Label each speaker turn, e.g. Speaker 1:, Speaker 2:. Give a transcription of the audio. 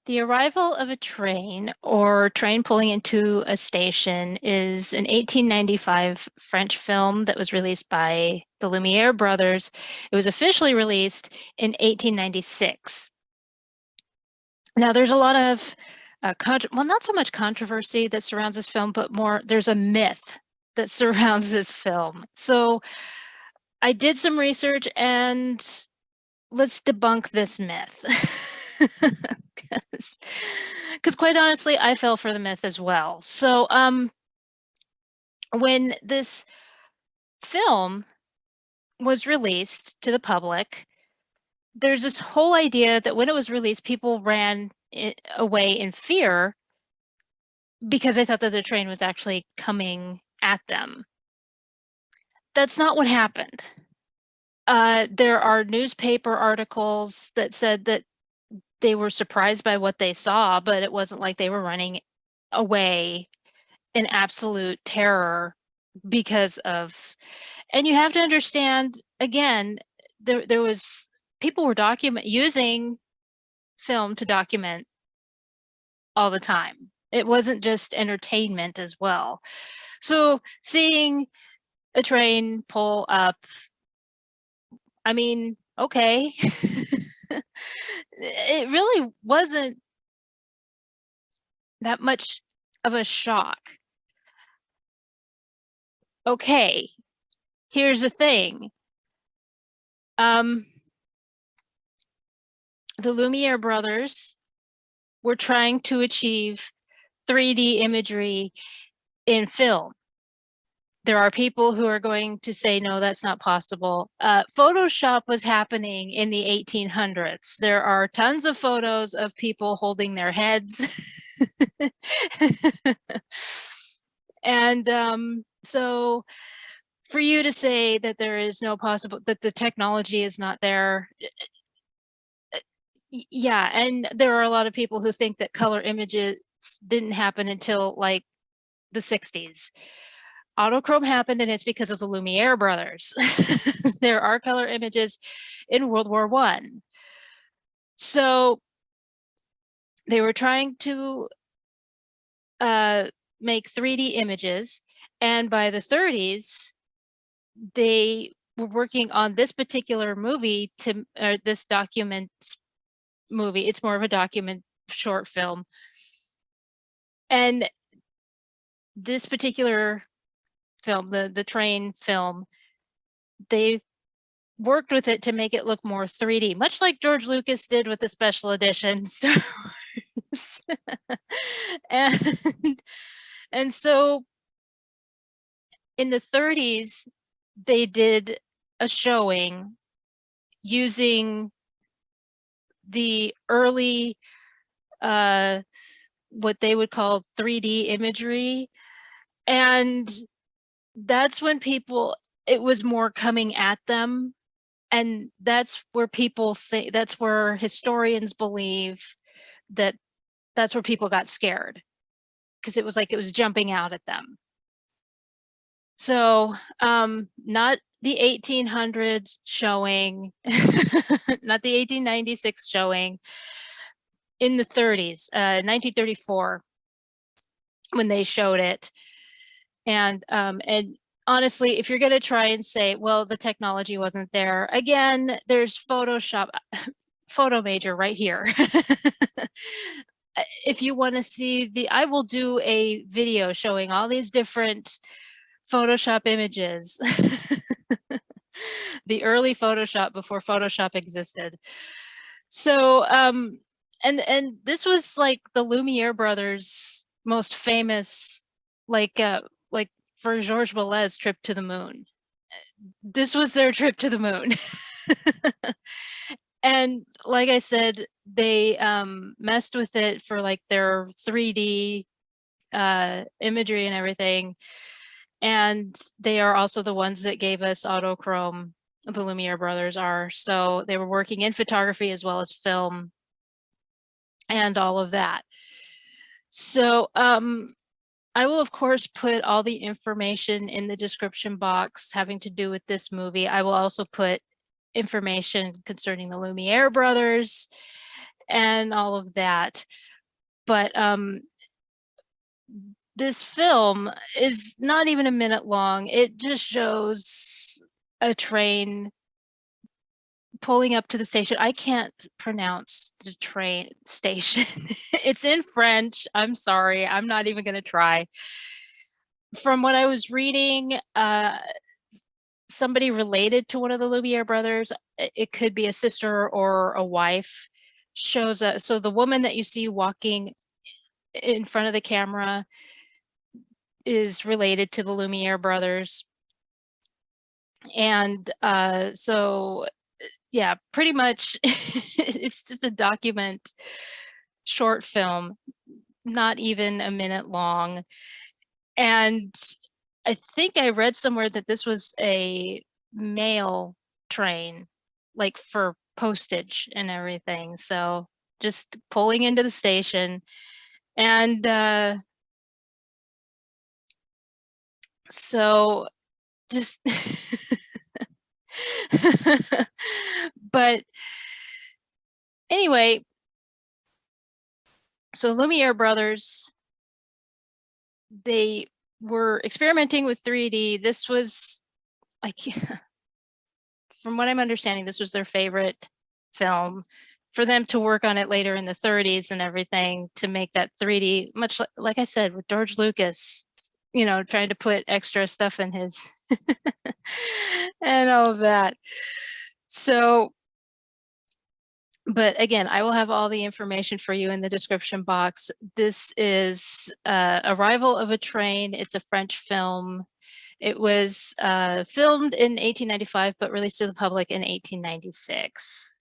Speaker 1: The arrival of a train or train pulling into a station is an 1895 French film that was released by the Lumiere brothers. It was officially released in 1896. Now, there's a lot of, well, not so much controversy that surrounds this film, but more there's a myth that surrounds this film. So I did some research and let's debunk this myth. Because quite honestly, I fell for the myth as well. So, when this film was released to the public, there's this whole idea that when it was released, people ran away in fear because they thought that the train was actually coming at them. That's not what happened. There are newspaper articles that said that they were surprised by what they saw, but it wasn't like they were running away in absolute terror because of, and you have to understand, again, there was, people were using film to document all the time. It wasn't just entertainment as well. So seeing a train pull up, I mean, okay. It really wasn't that much of a shock. Okay, here's the thing. The Lumiere brothers were trying to achieve 3D imagery in film. There are people who are going to say, no, that's not possible. Photoshop was happening in the 1800s. There are tons of photos of people holding their heads. And so for you to say that there is no possible, that the technology is not there, yeah, and there are a lot of people who think that color images didn't happen until like the 60s. Autochrome happened, and it's because of the Lumiere brothers. There are color images in World War I. So they were trying to make 3D images, and by the 30s, they were working on this particular movie this document movie. It's more of a document short film. And this particular film, the train film, they worked with it to make it look more 3D, much like George Lucas did with the special edition Star Wars. and so in the 30s, they did a showing using the early what they would call 3D imagery. And that's when people, it was more coming at them. And that's where people think, that's where historians believe that that's where people got scared, because it was like it was jumping out at them. So not the 1800s showing, not the 1896 showing, in the 30s, 1934, when they showed it. And honestly, if you're going to try and say, well, the technology wasn't there, again, there's Photoshop, Photo Major right here. If you want to see I will do a video showing all these different Photoshop images. The early Photoshop before Photoshop existed. So, and this was like the Lumiere brothers' most famous, like for Georges Méliès' trip to the moon. This was their trip to the moon. And like I said, they messed with it for like their 3D imagery and everything. And they are also the ones that gave us autochrome, the Lumiere brothers are. So they were working in photography as well as film and all of that. So I will, of course, put all the information in the description box having to do with this movie. I will also put information concerning the Lumiere brothers and all of that. But this film is not even a minute long. It just shows a train pulling up to the station. I can't pronounce the train station. It's in French. I'm sorry. I'm not even going to try. From what I was reading, somebody related to one of the Lumiere brothers, it could be a sister or a wife, shows up. So the woman that you see walking in front of the camera is related to the Lumiere brothers. And so yeah, pretty much it's just a document short film, not even a minute long. And I think I read somewhere that this was a mail train, like for postage and everything. So just pulling into the station. And so just but anyway, so Lumiere brothers, they were experimenting with 3D. This was like, from what I'm understanding, this was their favorite film. For them to work on it later in the 30s and everything to make that 3D, much like I said, with George Lucas, you know, trying to put extra stuff in his and all of that. So, but again, I will have all the information for you in the description box. This is Arrival of a Train. It's a French film. It was filmed in 1895, but released to the public in 1896.